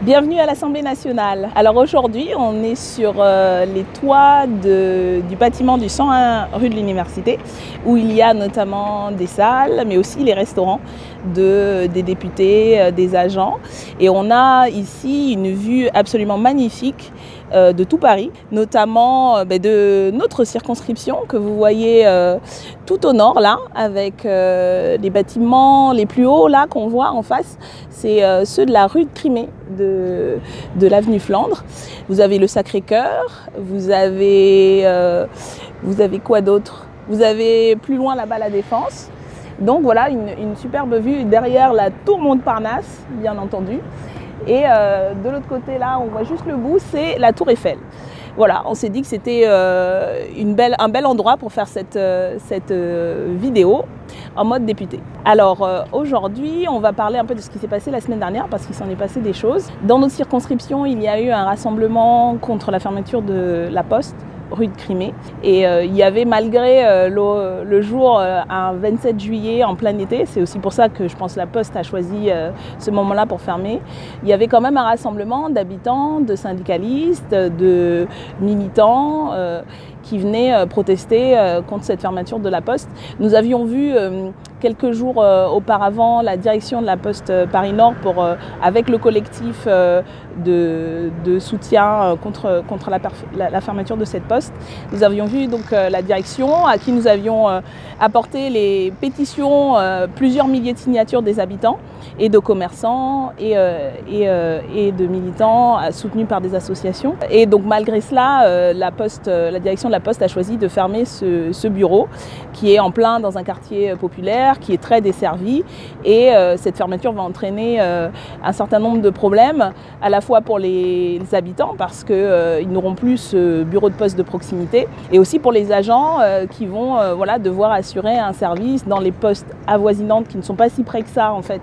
Bienvenue à l'Assemblée nationale. Alors aujourd'hui, on est sur les toits du bâtiment du 101 rue de l'Université, où il y a notamment des salles, mais aussi les restaurants des députés, des agents. Et on a ici une vue absolument magnifique de tout Paris, notamment de notre circonscription que vous voyez tout au nord là, avec les bâtiments les plus hauts là qu'on voit en face, c'est ceux de la rue de Crimée de l'avenue Flandre. Vous avez le Sacré-Cœur, vous avez quoi d'autre? Vous avez plus loin là-bas la Défense. Donc voilà une superbe vue derrière la tour Montparnasse, bien entendu. Et de l'autre côté là, on voit juste le bout, c'est la tour Eiffel. Voilà, on s'est dit que c'était un bel endroit pour faire cette vidéo en mode député. Alors aujourd'hui, on va parler un peu de ce qui s'est passé la semaine dernière parce qu'il s'en est passé des choses. Dans notre circonscription, il y a eu un rassemblement contre la fermeture de la Poste, rue de Crimée. Et il y avait malgré le jour, un 27 juillet en plein été, c'est aussi pour ça que je pense que la Poste a choisi ce moment-là pour fermer, il y avait quand même un rassemblement d'habitants, de syndicalistes, de militants qui venaient protester contre cette fermeture de la Poste. Nous avions vu quelques jours auparavant la direction de la Poste Paris-Nord avec le collectif de soutien contre la fermeture de cette poste. Nous avions vu donc la direction à qui nous avions apporté les pétitions, plusieurs milliers de signatures des habitants et de commerçants et de militants soutenus par des associations. Et donc malgré cela, la direction de la Poste a choisi de fermer ce bureau qui est en plein dans un quartier populaire, qui est très desservi, et cette fermeture va entraîner un certain nombre de problèmes, à la fois pour les habitants parce qu'ils n'auront plus ce bureau de poste de proximité, et aussi pour les agents qui vont devoir assurer un service dans les postes avoisinantes qui ne sont pas si près que ça en fait,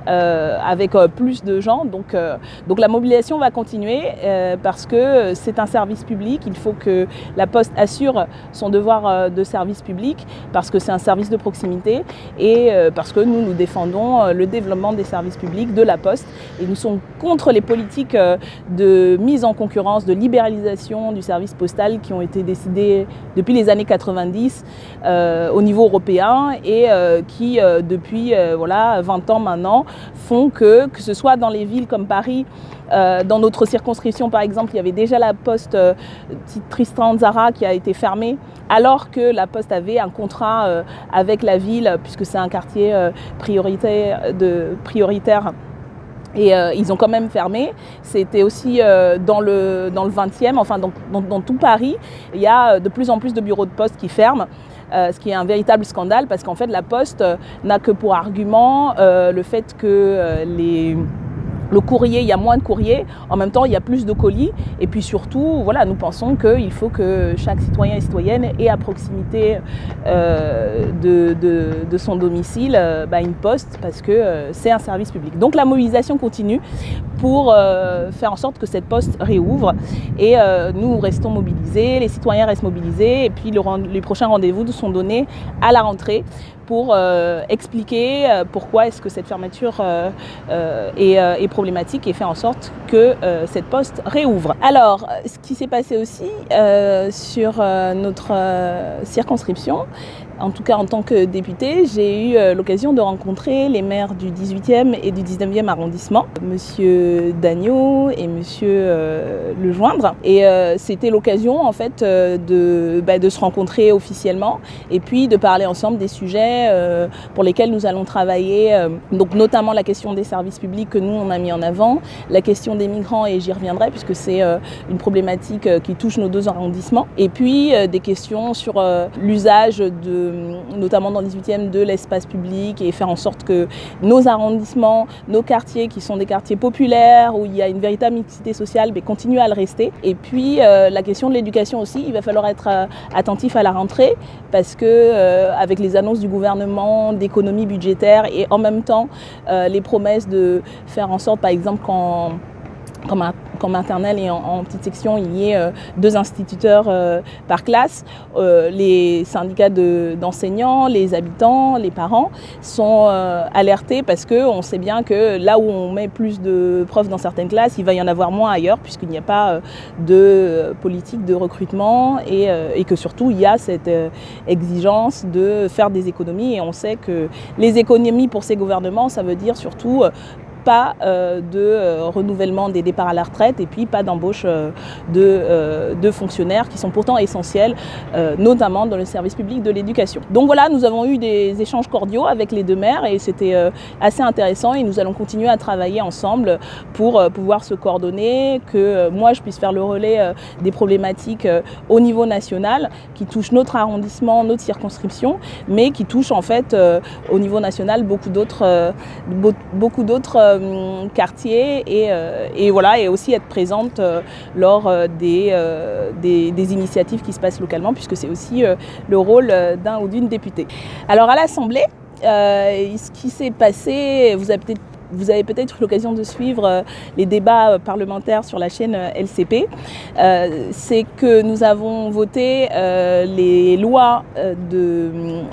avec plus de gens. Donc la mobilisation va continuer parce que c'est un service public, il faut que la Poste assure son devoir de service public parce que c'est un service de proximité et parce que nous défendons le développement des services publics de la Poste et nous sommes contre les politiques de mise en concurrence, de libéralisation du service postal qui ont été décidées depuis les années 90 au niveau européen et qui depuis 20 ans maintenant font que ce soit dans les villes comme Paris, dans notre circonscription par exemple, il y avait déjà la Poste Tristan Tzara qui a été fermée alors que la Poste avait un contrat avec la ville puisque c'est un quartier prioritaire et ils ont quand même fermé. C'était aussi dans le 20e, enfin dans tout Paris, il y a de plus en plus de bureaux de poste qui ferment. Ce qui est un véritable scandale parce qu'en fait la Poste n'a que pour argument le fait que le courrier, il y a moins de courrier, en même temps il y a plus de colis et puis surtout nous pensons qu'il faut que chaque citoyen et citoyenne ait à proximité de son domicile une poste parce que c'est un service public. Donc la mobilisation continue pour faire en sorte que cette poste réouvre et nous restons mobilisés, les citoyens restent mobilisés et puis les prochains rendez-vous sont donnés à la rentrée pour expliquer pourquoi est-ce que cette fermeture est problématique et faire en sorte que cette poste réouvre. Alors, ce qui s'est passé aussi sur notre circonscription, en tout cas en tant que députée, j'ai eu l'occasion de rencontrer les maires du 18e et du 19e arrondissement, Monsieur Dagneau et Monsieur Lejoindre. Et c'était l'occasion en fait de se rencontrer officiellement et puis de parler ensemble des sujets pour lesquels nous allons travailler. Donc notamment la question des services publics que nous on a mis en avant, la question des migrants et j'y reviendrai puisque c'est une problématique qui touche nos deux arrondissements. Et puis des questions sur l'usage notamment dans le 18e, de l'espace public et faire en sorte que nos arrondissements, nos quartiers qui sont des quartiers populaires où il y a une véritable mixité sociale, continuent à le rester. Et puis la question de l'éducation aussi, il va falloir être attentif à la rentrée parce que avec les annonces du gouvernement d'économie budgétaire et en même temps les promesses de faire en sorte par exemple qu'en maternelle et en petite section, il y ait 2 instituteurs par classe. Les syndicats d'enseignants, les habitants, les parents sont alertés parce qu'on sait bien que là où on met plus de profs dans certaines classes, il va y en avoir moins ailleurs puisqu'il n'y a pas de politique de recrutement et que surtout il y a cette exigence de faire des économies. Et on sait que les économies pour ces gouvernements, ça veut dire surtout pas de renouvellement des départs à la retraite et puis pas d'embauche de fonctionnaires qui sont pourtant essentiels, notamment dans le service public de l'éducation. Donc voilà, nous avons eu des échanges cordiaux avec les 2 maires et c'était assez intéressant et nous allons continuer à travailler ensemble pour pouvoir se coordonner, que moi je puisse faire le relais des problématiques au niveau national qui touchent notre arrondissement, notre circonscription, mais qui touchent en fait au niveau national beaucoup d'autres quartiers et voilà, et aussi être présente lors des initiatives qui se passent localement puisque c'est aussi le rôle d'un ou d'une députée. Alors à l'Assemblée, ce qui s'est passé, vous avez peut-être eu l'occasion de suivre les débats parlementaires sur la chaîne LCP, c'est que nous avons voté les lois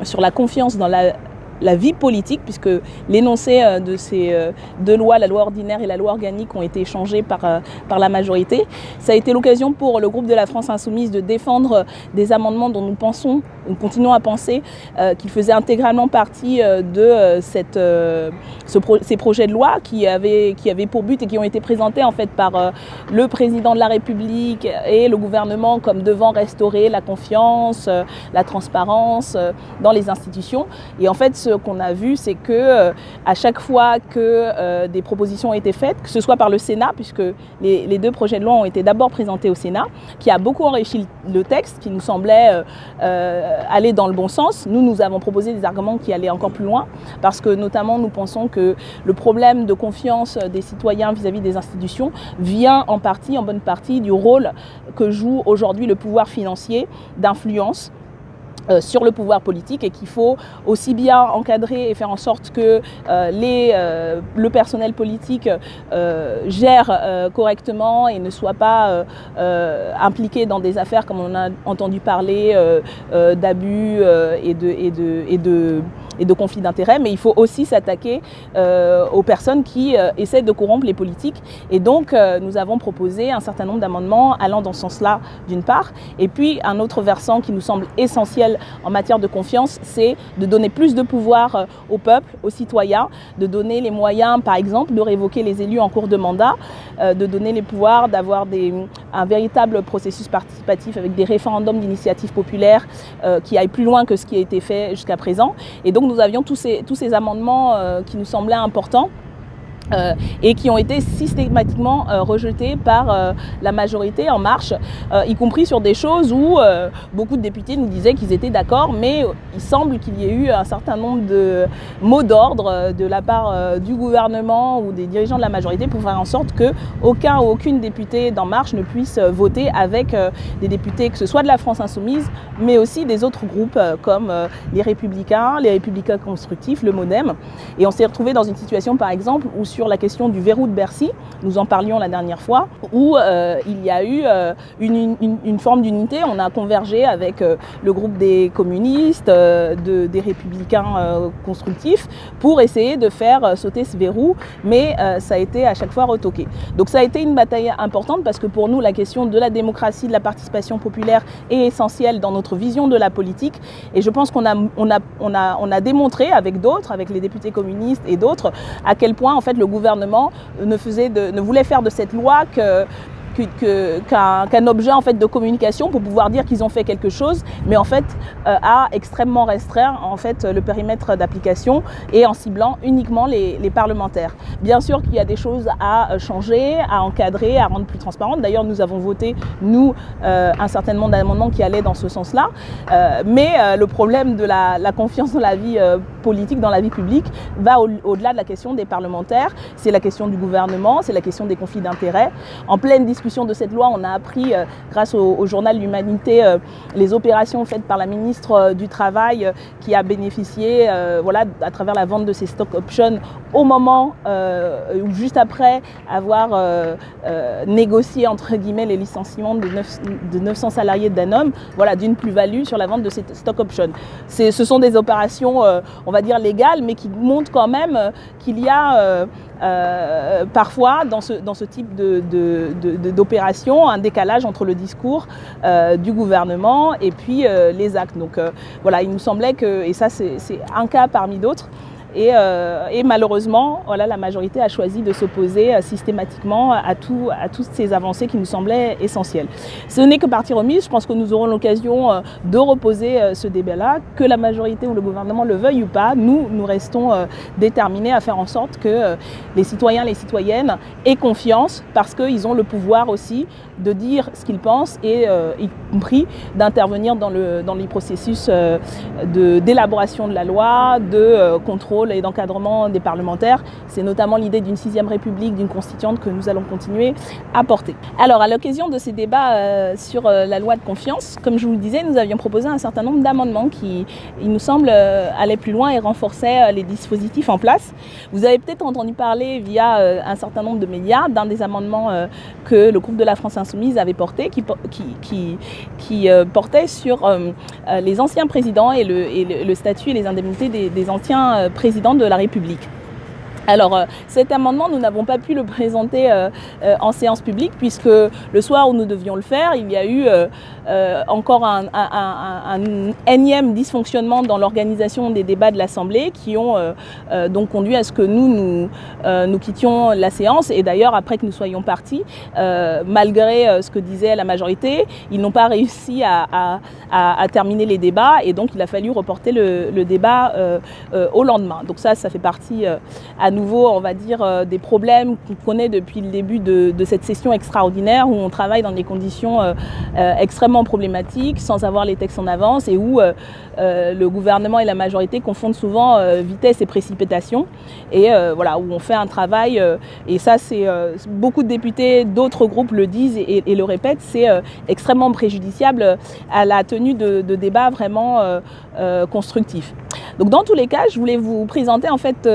sur la confiance dans la vie politique, puisque l'énoncé de ces 2 lois, la loi ordinaire et la loi organique, ont été changés par la majorité. Ça a été l'occasion pour le groupe de la France Insoumise de défendre des amendements dont nous continuons à penser qu'ils faisaient intégralement partie de ces projets de loi qui avaient pour but et qui ont été présentés en fait par le président de la République et le gouvernement comme devant restaurer la confiance, la transparence dans les institutions. Et en fait, ce qu'on a vu, c'est que à chaque fois que des propositions ont été faites, que ce soit par le Sénat, puisque les 2 projets de loi ont été d'abord présentés au Sénat, qui a beaucoup enrichi le texte, qui nous semblait aller dans le bon sens. Nous avons proposé des arguments qui allaient encore plus loin, parce que notamment nous pensons que le problème de confiance des citoyens vis-à-vis des institutions vient en bonne partie du rôle que joue aujourd'hui le pouvoir financier d'influence sur le pouvoir politique et qu'il faut aussi bien encadrer et faire en sorte que le personnel politique gère correctement et ne soit pas impliqué dans des affaires comme on a entendu parler d'abus et de conflits d'intérêts, mais il faut aussi s'attaquer aux personnes qui essaient de corrompre les politiques. Et donc, nous avons proposé un certain nombre d'amendements allant dans ce sens-là, d'une part. Et puis, un autre versant qui nous semble essentiel en matière de confiance, c'est de donner plus de pouvoir au peuple, aux citoyens, de donner les moyens, par exemple, de révoquer les élus en cours de mandat, de donner les pouvoirs d'avoir un véritable processus participatif avec des référendums d'initiative populaire qui aillent plus loin que ce qui a été fait jusqu'à présent. Et donc, nous avions tous ces amendements qui nous semblaient importants. Et qui ont été systématiquement rejetés par la majorité En Marche, y compris sur des choses où beaucoup de députés nous disaient qu'ils étaient d'accord, mais il semble qu'il y ait eu un certain nombre de mots d'ordre de la part du gouvernement ou des dirigeants de la majorité pour faire en sorte qu'aucun ou aucune députée d'En Marche ne puisse voter avec des députés, que ce soit de la France Insoumise, mais aussi des autres groupes comme les Républicains constructifs, le MoDem. Et on s'est retrouvé dans une situation, par exemple, où sur la question du verrou de Bercy, nous en parlions la dernière fois, où il y a eu une forme d'unité. On a convergé avec le groupe des communistes, des républicains constructifs, pour essayer de faire sauter ce verrou, mais ça a été à chaque fois retoqué. Donc ça a été une bataille importante parce que pour nous, la question de la démocratie, de la participation populaire est essentielle dans notre vision de la politique. Et je pense qu'on a démontré avec d'autres, avec les députés communistes et d'autres, à quel point en fait le gouvernement ne voulait faire de cette loi qu'un objet en fait de communication pour pouvoir dire qu'ils ont fait quelque chose, mais en fait a extrêmement restreint en fait le périmètre d'application et en ciblant uniquement les parlementaires. Bien sûr qu'il y a des choses à changer, à encadrer, à rendre plus transparentes. D'ailleurs, nous avons voté un certain nombre d'amendements qui allaient dans ce sens-là, mais le problème de la confiance dans la vie politique, dans la vie publique, va au-delà de la question des parlementaires. C'est la question du gouvernement, c'est la question des conflits d'intérêts. En pleine discussion l'exécution de cette loi, on a appris, grâce au journal L'Humanité, les opérations faites par la ministre du Travail qui a bénéficié voilà, à travers la vente de ces stock options au moment ou juste après avoir négocié entre guillemets les licenciements de 900 salariés de Danone, voilà, d'une plus-value sur la vente de ces stock options. Ce sont des opérations, on va dire légales, mais qui montrent quand même qu'il y a parfois dans ce type d'opération un décalage entre le discours du gouvernement et puis les actes. Donc voilà, il nous semblait que, et ça c'est un cas parmi d'autres, et malheureusement, voilà, la majorité a choisi de s'opposer systématiquement à toutes ces avancées qui nous semblaient essentielles. Ce n'est que partie remise. Je pense que nous aurons l'occasion de reposer ce débat-là, que la majorité ou le gouvernement le veuille ou pas. Nous restons déterminés à faire en sorte que les citoyens, les citoyennes aient confiance, parce qu'ils ont le pouvoir aussi de dire ce qu'ils pensent et y compris d'intervenir dans les processus d'élaboration de la loi, de contrôle et d'encadrement des parlementaires. C'est notamment l'idée d'une 6e République, d'une constituante que nous allons continuer à porter. Alors, à l'occasion de ces débats sur la loi de confiance, comme je vous le disais, nous avions proposé un certain nombre d'amendements qui, il nous semble, allaient plus loin et renforçaient les dispositifs en place. Vous avez peut-être entendu parler via un certain nombre de médias d'un des amendements que le groupe de la France Insoumise avait porté, qui portait sur les anciens présidents et le statut et les indemnités des anciens présidents de la République. Alors cet amendement, nous n'avons pas pu le présenter en séance publique, puisque le soir où nous devions le faire, il y a eu encore un énième dysfonctionnement dans l'organisation des débats de l'Assemblée qui ont donc conduit à ce que nous quittions la séance. Et d'ailleurs, après que nous soyons partis, malgré ce que disait la majorité, ils n'ont pas réussi à terminer les débats, et donc il a fallu reporter le débat au lendemain. Donc ça fait partie à nouveau, on va dire, des problèmes qu'on connaît depuis le début de cette session extraordinaire, où on travaille dans des conditions extrêmement problématiques, sans avoir les textes en avance, et où le gouvernement et la majorité confondent souvent vitesse et précipitation, et voilà, où on fait un travail, et ça c'est beaucoup de députés d'autres groupes le disent et le répètent, c'est extrêmement préjudiciable à la tenue de débats vraiment constructifs. Donc dans tous les cas, je voulais vous présenter en fait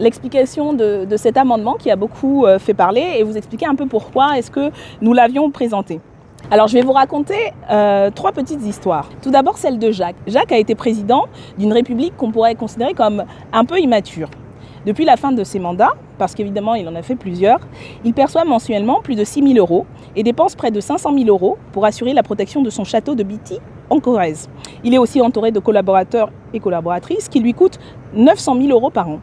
l'explication de cet amendement qui a beaucoup fait parler, et vous expliquer un peu pourquoi est-ce que nous l'avions présenté. Alors je vais vous raconter 3 petites histoires. Tout d'abord celle de Jacques. Jacques a été président d'une république qu'on pourrait considérer comme un peu immature. Depuis la fin de ses mandats, parce qu'évidemment il en a fait plusieurs, il perçoit mensuellement plus de 6 000 € et dépense près de 500 000 € pour assurer la protection de son château de Bitty en Corrèze. Il est aussi entouré de collaborateurs et collaboratrices qui lui coûtent 900 000 € par an.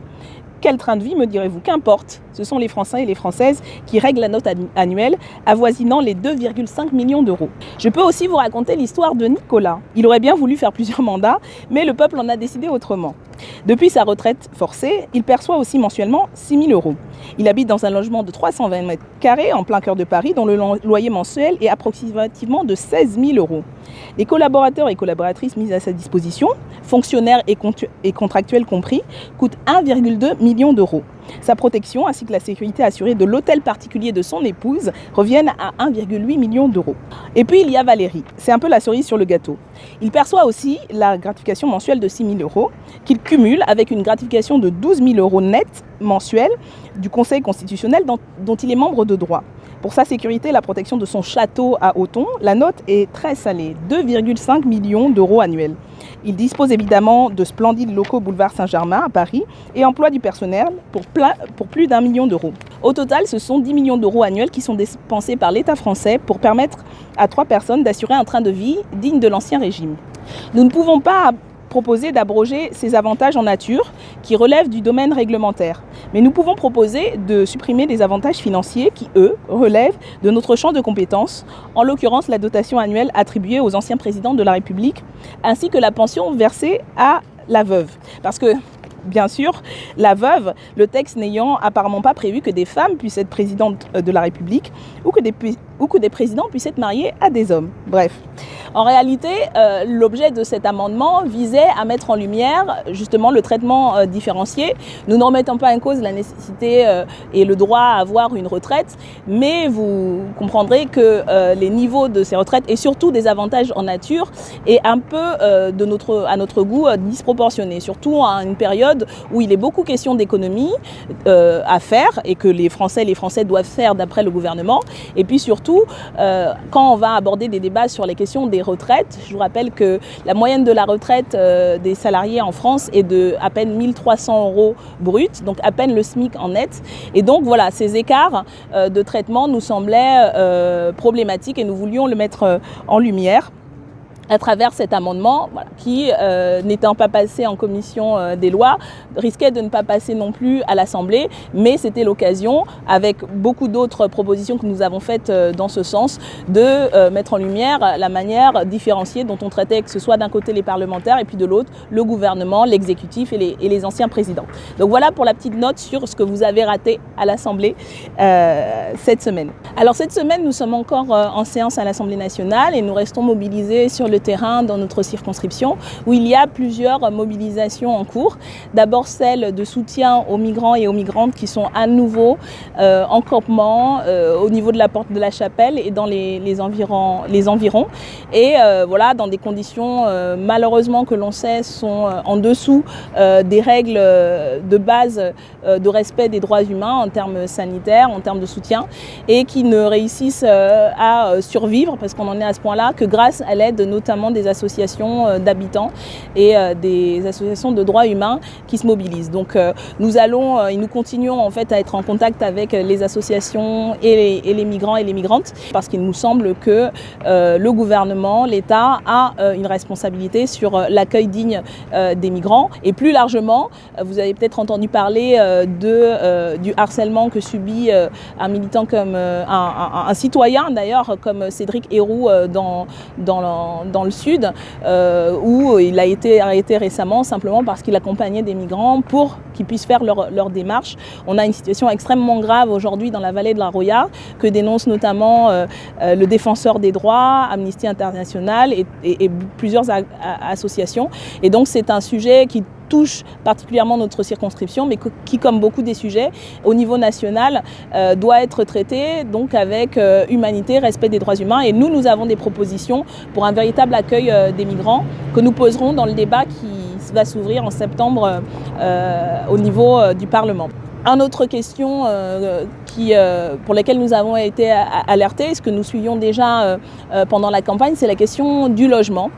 Quel train de vie, me direz-vous? Qu'importe, ce sont les Français et les Françaises qui règlent la note annuelle avoisinant les 2,5 millions d'euros. Je peux aussi vous raconter l'histoire de Nicolas. Il aurait bien voulu faire plusieurs mandats, mais le peuple en a décidé autrement. Depuis sa retraite forcée, il perçoit aussi mensuellement 6 000 €. Il habite dans un logement de 320 mètres carrés en plein cœur de Paris, dont le loyer mensuel est approximativement de 16 000 €. Les collaborateurs et collaboratrices mis à sa disposition, fonctionnaires et contractuels compris, coûtent 1,2 million d'euros. Sa protection ainsi que la sécurité assurée de l'hôtel particulier de son épouse reviennent à 1,8 million d'euros. Et puis il y a Valérie, c'est un peu la cerise sur le gâteau. Il perçoit aussi la gratification mensuelle de 6 000 € qu'il cumule avec une gratification de 12 000 € net mensuelle du Conseil constitutionnel dont il est membre de droit. Pour sa sécurité et la protection de son château à Auton, la note est très salée, 2,5 millions d'euros annuels. Il dispose évidemment de splendides locaux boulevard Saint-Germain à Paris et emploie du personnel pour plus d'1 million d'euros. Au total, ce sont 10 millions d'euros annuels qui sont dépensés par l'État français pour permettre à 3 personnes d'assurer un train de vie digne de l'Ancien Régime. Nous ne pouvons pas proposer d'abroger ces avantages en nature qui relèvent du domaine réglementaire. Mais nous pouvons proposer de supprimer des avantages financiers qui, eux, relèvent de notre champ de compétences, en l'occurrence la dotation annuelle attribuée aux anciens présidents de la République, ainsi que la pension versée à la veuve. Parce que, bien sûr, la veuve, le texte n'ayant apparemment pas prévu que des femmes puissent être présidentes de la République ou que des ou que des présidents puissent être mariés à des hommes. Bref. En réalité, l'objet de cet amendement visait à mettre en lumière justement le traitement différencié. Nous ne remettons pas en cause la nécessité et le droit à avoir une retraite, mais vous comprendrez que les niveaux de ces retraites et surtout des avantages en nature est un peu à notre goût disproportionné, surtout à une période où il est beaucoup question d'économie à faire et que les Français doivent faire d'après le gouvernement. Et puis surtout, quand on va aborder des débats sur les questions des retraites, je vous rappelle que la moyenne de la retraite des salariés en France est de à peine 1 300 € brut, donc à peine le SMIC en net. Et donc voilà, ces écarts de traitement nous semblaient problématiques et nous voulions le mettre en lumière à travers cet amendement qui, n'étant pas passé en commission des lois, risquait de ne pas passer non plus à l'Assemblée, mais c'était l'occasion, avec beaucoup d'autres propositions que nous avons faites dans ce sens, de mettre en lumière la manière différenciée dont on traitait, que ce soit d'un côté les parlementaires et puis de l'autre le gouvernement, l'exécutif et les anciens présidents. Donc voilà pour la petite note sur ce que vous avez raté à l'Assemblée cette semaine. Alors cette semaine, nous sommes encore en séance à l'Assemblée nationale et nous restons mobilisés sur le terrain dans notre circonscription où il y a plusieurs mobilisations en cours. D'abord celle de soutien aux migrants et aux migrantes qui sont à nouveau en campement au niveau de la porte de la Chapelle et dans les environs. Et voilà, dans des conditions malheureusement que l'on sait sont en dessous des règles de base de respect des droits humains en termes sanitaires, en termes de soutien, et qui ne réussissent à survivre, parce qu'on en est à ce point-là, que grâce à l'aide notamment des associations d'habitants et des associations de droits humains qui se mobilisent. Donc nous continuons en fait à être en contact avec les associations et les migrants et les migrantes, parce qu'il nous semble que le gouvernement, l'État a une responsabilité sur l'accueil digne des migrants. Et plus largement, vous avez peut-être entendu parler du harcèlement que subit un militant comme un citoyen d'ailleurs comme Cédric Héroux dans le sud, où il a été arrêté récemment simplement parce qu'il accompagnait des migrants pour qu'ils puissent faire leur démarche. On a une situation extrêmement grave aujourd'hui dans la vallée de la Roya, que dénonce notamment le défenseur des droits, Amnesty International et plusieurs associations. Et donc c'est un sujet qui touche particulièrement notre circonscription, mais qui, comme beaucoup des sujets, au niveau national, doit être traité donc avec humanité, respect des droits humains. Et nous avons des propositions pour un véritable accueil des migrants que nous poserons dans le débat qui va s'ouvrir en septembre au niveau du Parlement. Une autre question pour laquelle nous avons été alertés, ce que nous suivions déjà pendant la campagne, c'est la question du logement.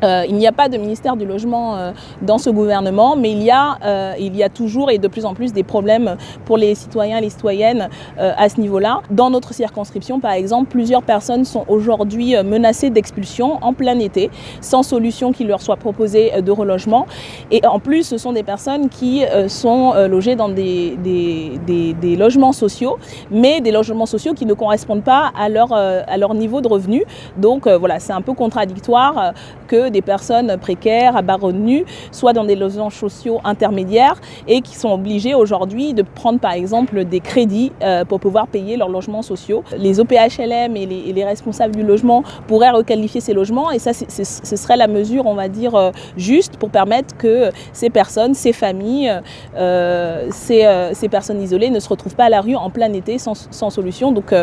Il n'y a pas de ministère du logement dans ce gouvernement, mais il y a toujours et de plus en plus des problèmes pour les citoyens et les citoyennes à ce niveau-là. Dans notre circonscription, par exemple, plusieurs personnes sont aujourd'hui menacées d'expulsion en plein été, sans solution qui leur soit proposée de relogement. Et en plus, ce sont des personnes qui sont logées dans des logements sociaux, mais des logements sociaux qui ne correspondent pas à leur niveau de revenu. Donc voilà, c'est un peu contradictoire que des personnes précaires, à bas revenus, soient dans des logements sociaux intermédiaires et qui sont obligés aujourd'hui de prendre par exemple des crédits pour pouvoir payer leurs logements sociaux. Les OPHLM et les responsables du logement pourraient requalifier ces logements et ça ce serait la mesure, on va dire, juste pour permettre que ces personnes, ces familles, ces personnes isolées ne se retrouvent pas à la rue en plein été sans solution. Donc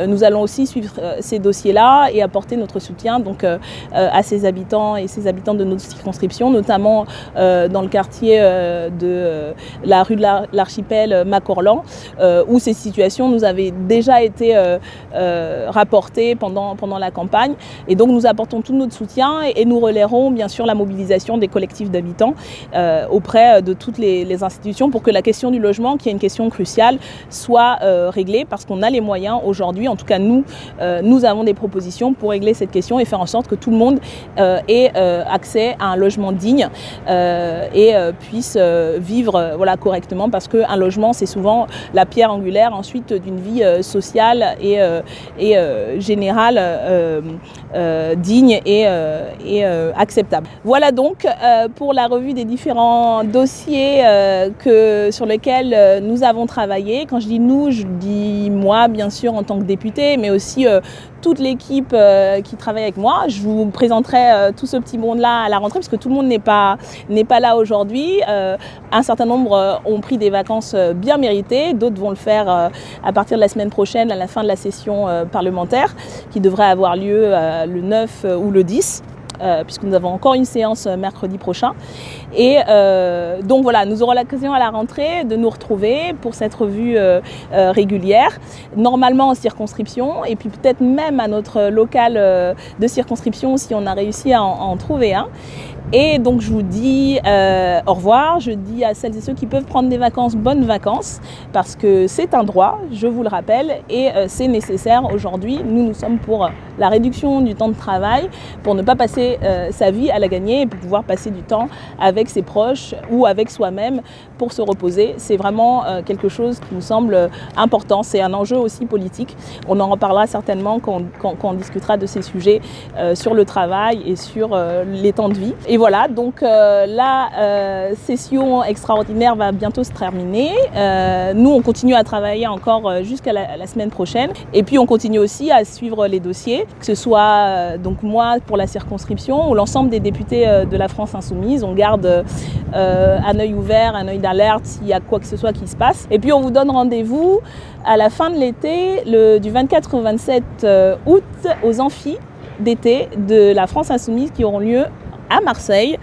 nous allons aussi suivre ces dossiers-là et apporter notre soutien donc, à ces habitants et ces habitants de notre circonscription, notamment dans le quartier de la rue de l'Archipel Macorlan, où ces situations nous avaient déjà été rapportées pendant la campagne. Et donc nous apportons tout notre soutien et nous relayerons bien sûr la mobilisation des collectifs d'habitants auprès de toutes les institutions pour que la question du logement, qui est une question cruciale, soit réglée, parce qu'on a les moyens aujourd'hui, en tout cas nous avons des propositions pour régler cette question et faire en sorte que tout le monde ait aient accès à un logement digne et puissent vivre correctement, parce qu'un logement, c'est souvent la pierre angulaire ensuite d'une vie sociale et générale digne et acceptable. Voilà donc pour la revue des différents dossiers sur lesquels nous avons travaillé. Quand je dis nous, je dis moi bien sûr en tant que députée, mais aussi toute l'équipe qui travaille avec moi. Je vous présenterai tout ce petit monde-là à la rentrée, parce que tout le monde n'est pas là aujourd'hui. Un certain nombre ont pris des vacances bien méritées, d'autres vont le faire à partir de la semaine prochaine, à la fin de la session parlementaire, qui devrait avoir lieu le 9 ou le 10. Puisque nous avons encore une séance mercredi prochain. Et donc voilà, nous aurons l'occasion à la rentrée de nous retrouver pour cette revue régulière, normalement en circonscription, et puis peut-être même à notre local de circonscription si on a réussi à en trouver un. Et donc je vous dis au revoir, je dis à celles et ceux qui peuvent prendre des vacances, bonnes vacances, parce que c'est un droit, je vous le rappelle, et c'est nécessaire aujourd'hui. Nous sommes pour la réduction du temps de travail, pour ne pas passer sa vie à la gagner, et pour pouvoir passer du temps avec ses proches ou avec soi-même pour se reposer. C'est vraiment quelque chose qui nous semble important, c'est un enjeu aussi politique. On en reparlera certainement quand on discutera de ces sujets sur le travail et sur les temps de vie. Et voilà, donc la session extraordinaire va bientôt se terminer. Nous, on continue à travailler encore jusqu'à la semaine prochaine. Et puis, on continue aussi à suivre les dossiers, que ce soit donc moi pour la circonscription ou l'ensemble des députés de la France Insoumise. On garde un œil ouvert, un œil d'alerte s'il y a quoi que ce soit qui se passe. Et puis, on vous donne rendez-vous à la fin de l'été, du 24 au 27 août, aux amphis d'été de la France Insoumise qui auront lieu à Marseille,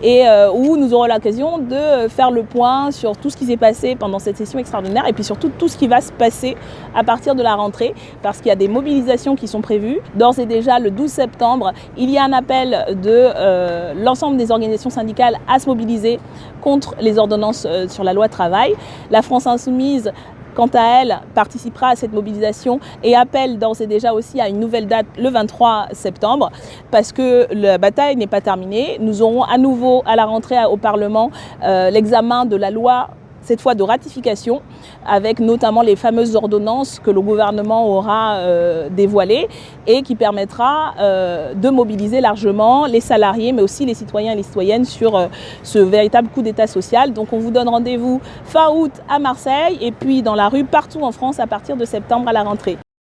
et où nous aurons l'occasion de faire le point sur tout ce qui s'est passé pendant cette session extraordinaire, et puis surtout tout ce qui va se passer à partir de la rentrée, parce qu'il y a des mobilisations qui sont prévues. D'ores et déjà, le 12 septembre, il y a un appel de l'ensemble des organisations syndicales à se mobiliser contre les ordonnances sur la loi travail. La France Insoumise, quant à elle, participera à cette mobilisation et appelle d'ores et déjà aussi à une nouvelle date le 23 septembre, parce que la bataille n'est pas terminée. Nous aurons à nouveau à la rentrée au Parlement l'examen de la loi, cette fois de ratification, avec notamment les fameuses ordonnances que le gouvernement aura dévoilées et qui permettra de mobiliser largement les salariés, mais aussi les citoyens et les citoyennes sur ce véritable coup d'État social. Donc on vous donne rendez-vous fin août à Marseille, et puis dans la rue partout en France à partir de septembre à la rentrée.